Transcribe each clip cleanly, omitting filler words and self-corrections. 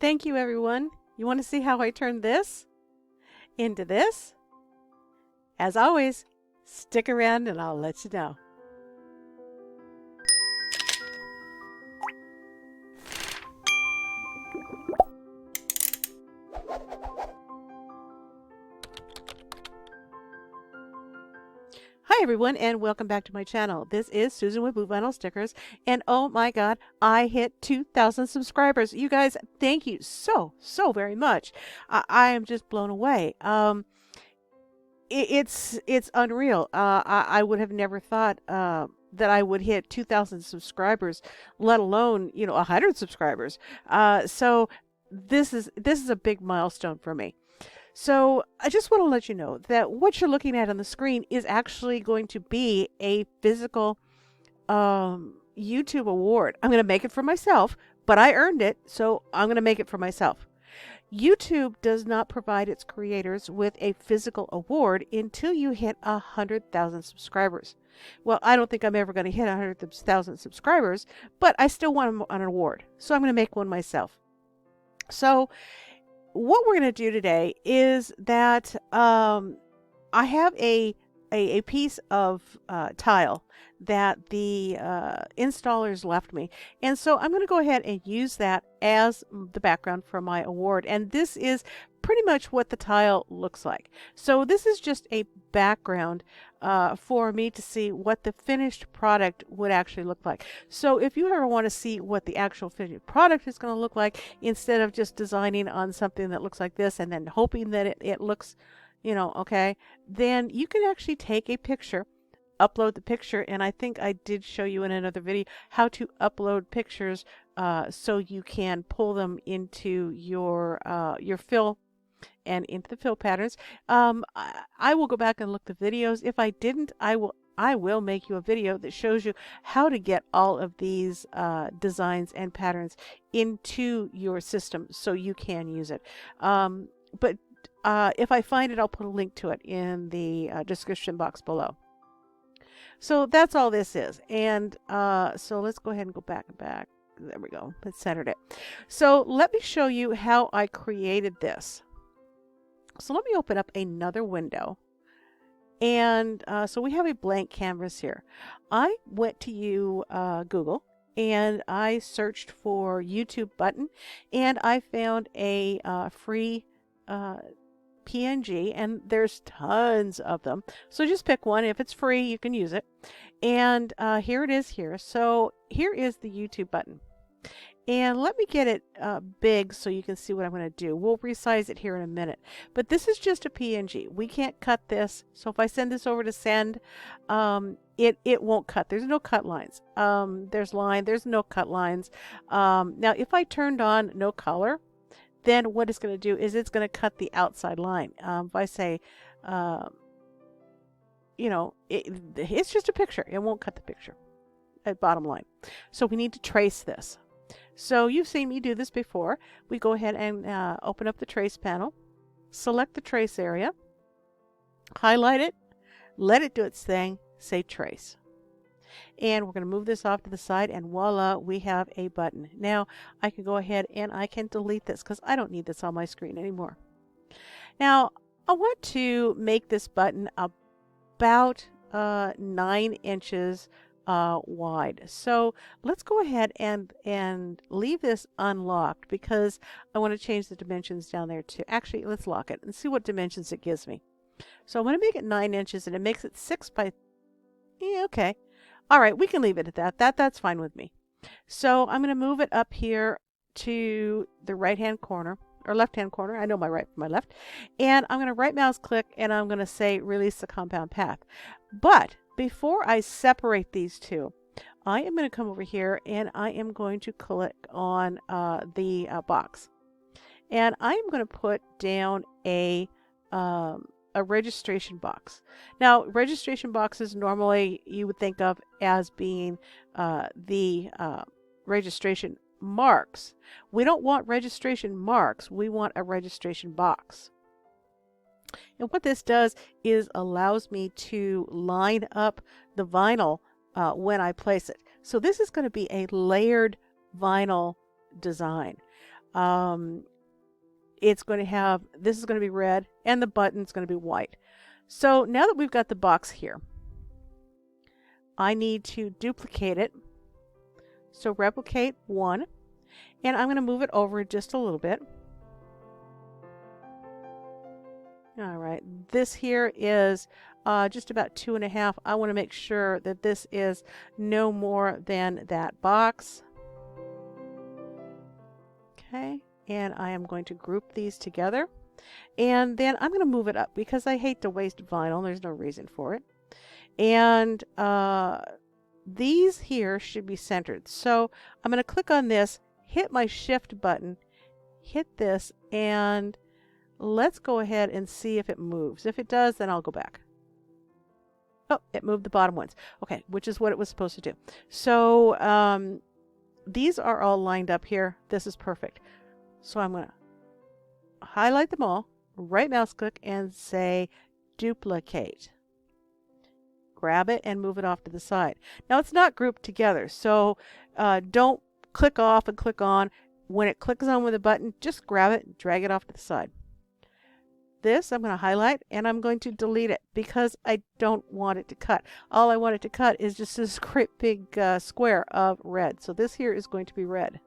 Thank you, everyone. You want to see how I turn this into this? As always, stick around and I'll let you know. Hi everyone, and welcome back to my channel. This is Susan with Blue Vinyl Stickers, and oh my god, I hit 2,000 subscribers. You guys, thank you so very much. I am just blown away. It's unreal. I would have never thought that I would hit 2,000 subscribers, let alone 100 subscribers. So this is a big milestone for me. So I just want to let you know that what you're looking at on the screen is actually going to be a physical YouTube award. I'm going to make it for myself, but I earned it, so I'm going to make it for myself. YouTube does not provide its creators with a physical award until you hit 100,000 subscribers. Well, I don't think I'm ever going to hit 100,000 subscribers, but I still want an award, so I'm going to make one myself. So what we're going to do today is that I have a piece of tile that the installers left me. And so I'm going to go ahead and use that as the background for my award. And this is pretty much what the tile looks like. So this is just a background for me to see what the finished product would actually look like. So if you ever want to see what the actual finished product is going to look like, instead of just designing on something that looks like this and then hoping that it looks, okay, then you can actually take a picture, upload the picture, and I think I did show you in another video how to upload pictures so you can pull them into your fill and into the fill patterns. I will go back and look the videos. If I didn't, I will make you a video that shows you how to get all of these designs and patterns into your system so you can use it. But if I find it, I'll put a link to it in the description box below. So that's all this is. And so let's go ahead and go back. There we go. Let's center it. So let me show you how I created this. So let me open up another window. And so we have a blank canvas here. I went to Google and I searched for YouTube button, and I found a free PNG, and there's tons of them. So just pick one. If it's free, you can use it. And here it is here. So here is the YouTube button. And let me get it big so you can see what I'm going to do. We'll resize it here in a minute. But this is just a PNG. We can't cut this. So if I send this over to send, it won't cut. There's no cut lines. There's no cut lines. Now, if I turned on no color, then what it's going to do is it's going to cut the outside line. If I say, it's just a picture. It won't cut the picture at bottom line. So we need to trace this. So you've seen me do this before. We go ahead and open up the trace panel, select the trace area, highlight it, let it do its thing, say trace. And we're going to move this off to the side, and voila, we have a button. Now I can go ahead and I can delete this because I don't need this on my screen anymore. Now I want to make this button about 9 inches wide. So let's go ahead and leave this unlocked because I want to change the dimensions down there too. Actually, let's lock it and see what dimensions it gives me. So I'm going to make it 9 inches, and it makes it 6 by, okay. All right, we can leave it at that. That's fine with me. So I'm going to move it up here to the right-hand corner or left-hand corner. I know my right from my left. And I'm going to right mouse click, and I'm going to say release the compound path. But before I separate these two, I am going to come over here and I am going to click on the box. And I am going to put down a registration box. Now, registration boxes normally you would think of as being the registration marks. We don't want registration marks. We want a registration box. And what this does is allows me to line up the vinyl when I place it. So this is going to be a layered vinyl design. it's going to have, this is going to be red and the button's going to be white. So now that we've got the box here, I need to duplicate it. So replicate one, and I'm going to move it over just a little bit. All right, this here is just about 2.5. I want to make sure that this is no more than that box. Okay, and I am going to group these together. And then I'm going to move it up because I hate to waste vinyl. There's no reason for it. And these here should be centered. So I'm going to click on this, hit my shift button, hit this, and let's go ahead and see if it moves. If it does, then I'll go back. Oh, it moved the bottom ones. Okay, which is what it was supposed to do. So these are all lined up here. This is perfect. So I'm going to highlight them all, right mouse click, and say duplicate. Grab it and move it off to the side. Now it's not grouped together, so don't click off and click on. When it clicks on with a button, just grab it and drag it off to the side. This I'm going to highlight and I'm going to delete it because I don't want it to cut. All I want it to cut is just this great big square of red. So this here is going to be red.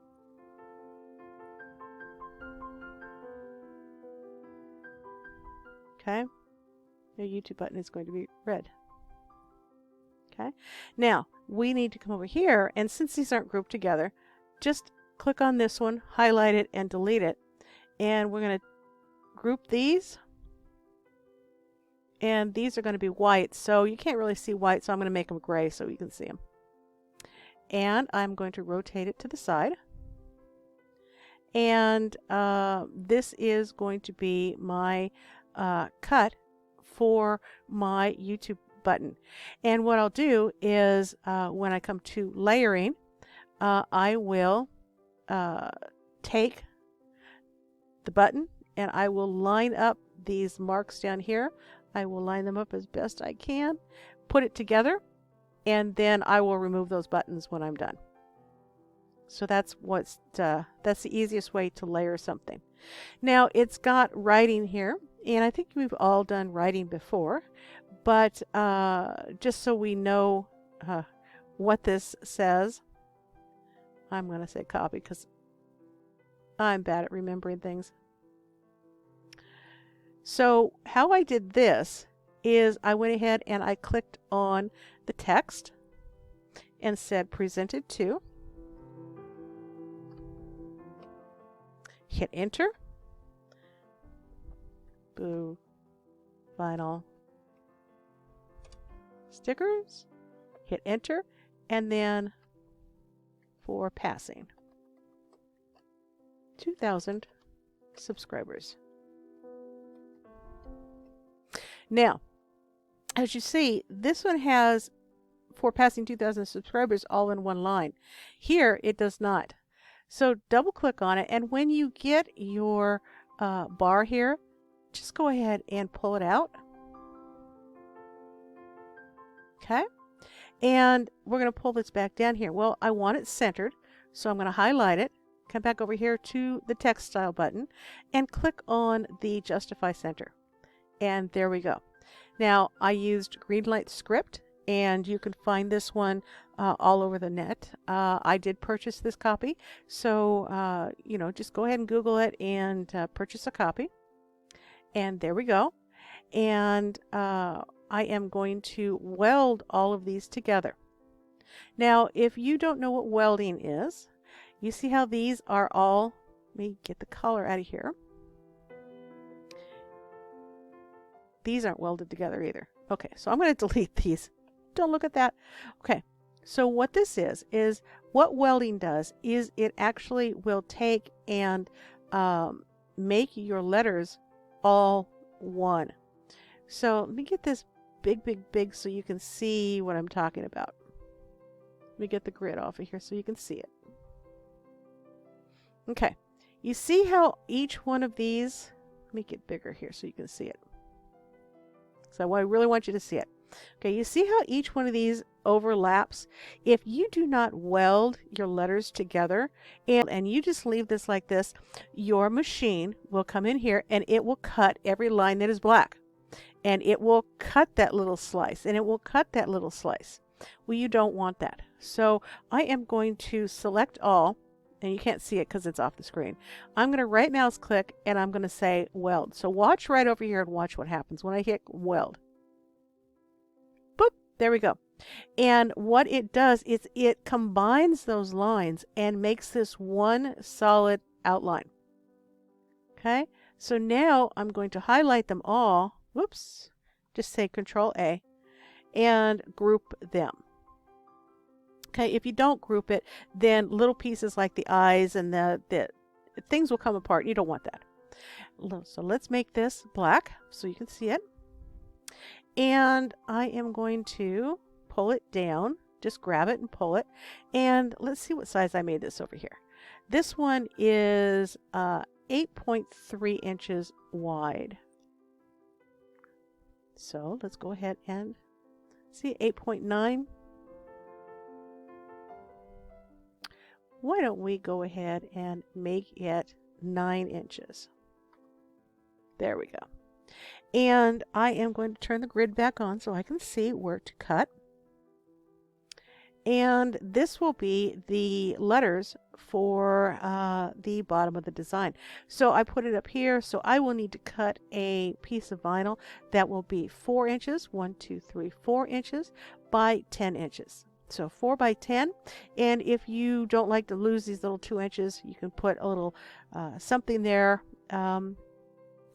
Okay, the YouTube button is going to be red. Okay, now we need to come over here, and since these aren't grouped together, just click on this one, highlight it, and delete it. And we're going to group these. And these are going to be white, so you can't really see white, so I'm going to make them gray so you can see them. And I'm going to rotate it to the side. And this is going to be my cut for my YouTube button. And what I'll do is when I come to layering, I will take the button and I will line up these marks down here. I will line them up as best I can, put it together, and then I will remove those buttons when I'm done. So that's the easiest way to layer something. Now it's got writing here, and I think we've all done writing before, but just so we know what this says, I'm going to say copy because I'm bad at remembering things. So how I did this is I went ahead and I clicked on the text and said presented to. Hit enter. Boo. Vinyl. Stickers. Hit enter. And then for passing. 2,000 subscribers. Now, as you see, this one has for passing 2,000 subscribers all in one line. Here, it does not. So double click on it, and when you get your bar here, just go ahead and pull it out. Okay, and we're going to pull this back down here. Well, I want it centered, so I'm going to highlight it, come back over here to the text style button, and click on the Justify Center. And there we go. Now, I used Greenlight Script, and you can find this one all over the net. I did purchase this copy, so you know, just go ahead and Google it and purchase a copy. And there we go. And I am going to weld all of these together. Now, if you don't know what welding is, you see how these are all, let me get the color out of here. These aren't welded together either. Okay, so I'm going to delete these. Don't look at that. Okay, so what this is what welding does is it actually will take and make your letters all one. So let me get this big so you can see what I'm talking about. Let me get the grid off of here so you can see it. Okay, you see how each one of these, let me get bigger here so you can see it. So I really want you to see it. Okay, you see how each one of these overlaps? If you do not weld your letters together and you just leave this like this, your machine will come in here and it will cut every line that is black. And it will cut that little slice, and it will cut that little slice. Well, you don't want that. So I am going to select all, and you can't see it because it's off the screen. I'm going to right mouse click, and I'm going to say weld. So watch right over here and watch what happens when I hit weld. Boop, there we go. And what it does is it combines those lines and makes this one solid outline. Okay, so now I'm going to highlight them all. Whoops, just say Control A and group them. Okay, if you don't group it, then little pieces like the eyes and the things will come apart. You don't want that. So let's make this black so you can see it. And I am going to pull it down. Just grab it and pull it. And let's see what size I made this over here. This one is 8.3 inches wide. So let's go ahead and see 8.9. Why don't we go ahead and make it 9 inches? There we go. And I am going to turn the grid back on so I can see where to cut. And this will be the letters for the bottom of the design. So I put it up here. So I will need to cut a piece of vinyl that will be 4 inches, 1, 2, 3, 4 inches by 10 inches. So 4 by 10. And if you don't like to lose these little 2 inches, you can put a little something there.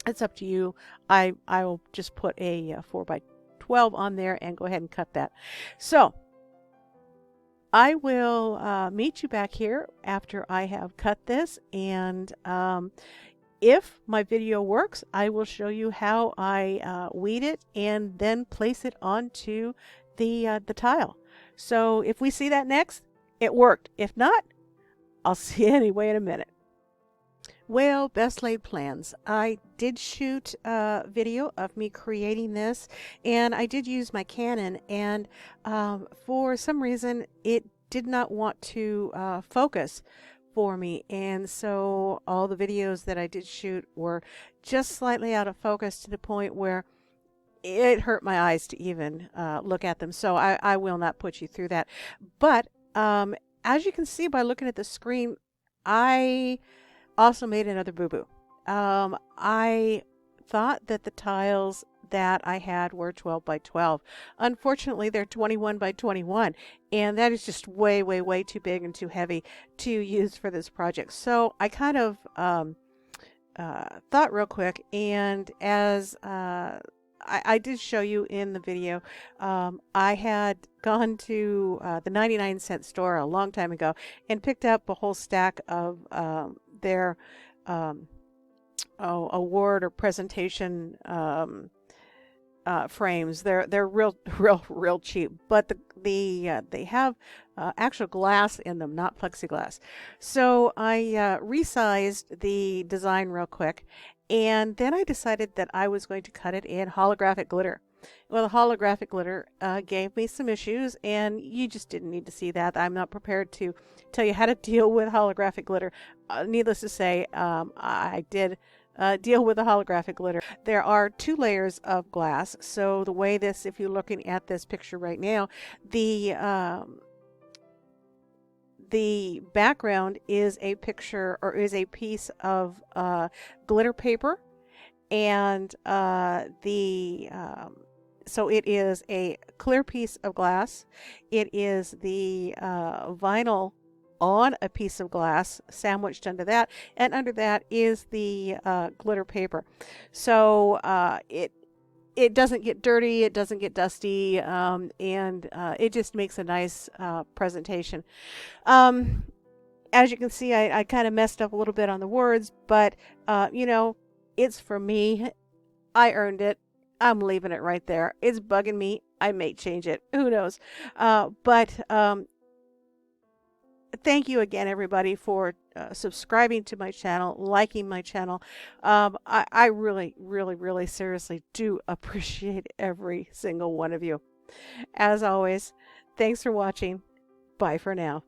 It's up to you. I will just put a 4 by 12 on there and go ahead and cut that. So I will meet you back here after I have cut this, and if my video works, I will show you how I weed it and then place it onto the tile. So if we see that next, it worked. If not, I'll see you anyway in a minute. Well, best laid plans. I did shoot a video of me creating this, and I did use my Canon, and for some reason it did not want to focus for me, and so all the videos that I did shoot were just slightly out of focus to the point where it hurt my eyes to even look at them. So I will not put you through that. But as you can see by looking at the screen, I also made another boo-boo. I thought that the tiles that I had were 12 by 12. Unfortunately, they're 21 by 21, and that is just way, way, way too big and too heavy to use for this project. So I kind of thought real quick, and as I did show you in the video, I had gone to the 99-cent store a long time ago and picked up a whole stack of their award or presentation frames. They're real cheap, but they have actual glass in them, not plexiglass. So I resized the design real quick, and then I decided that I was going to cut it in holographic glitter. Well, the holographic glitter gave me some issues, and you just didn't need to see that. I'm not prepared to tell you how to deal with holographic glitter. Needless to say, I did deal with the holographic glitter. There are 2 layers of glass. So the way this, if you're looking at this picture right now, the background is a picture or is a piece of glitter paper, and so it is a clear piece of glass. It is the vinyl on a piece of glass sandwiched under that, and under that is the glitter paper. So it doesn't get dirty, it doesn't get dusty, and it just makes a nice presentation. As you can see, I kind of messed up a little bit on the words, but you know, it's for me. I earned it. I'm leaving it right there. It's bugging me. I may change it. Who knows? But thank you again, everybody, for subscribing to my channel, liking my channel. I really, really, really seriously do appreciate every single one of you. As always, thanks for watching. Bye for now.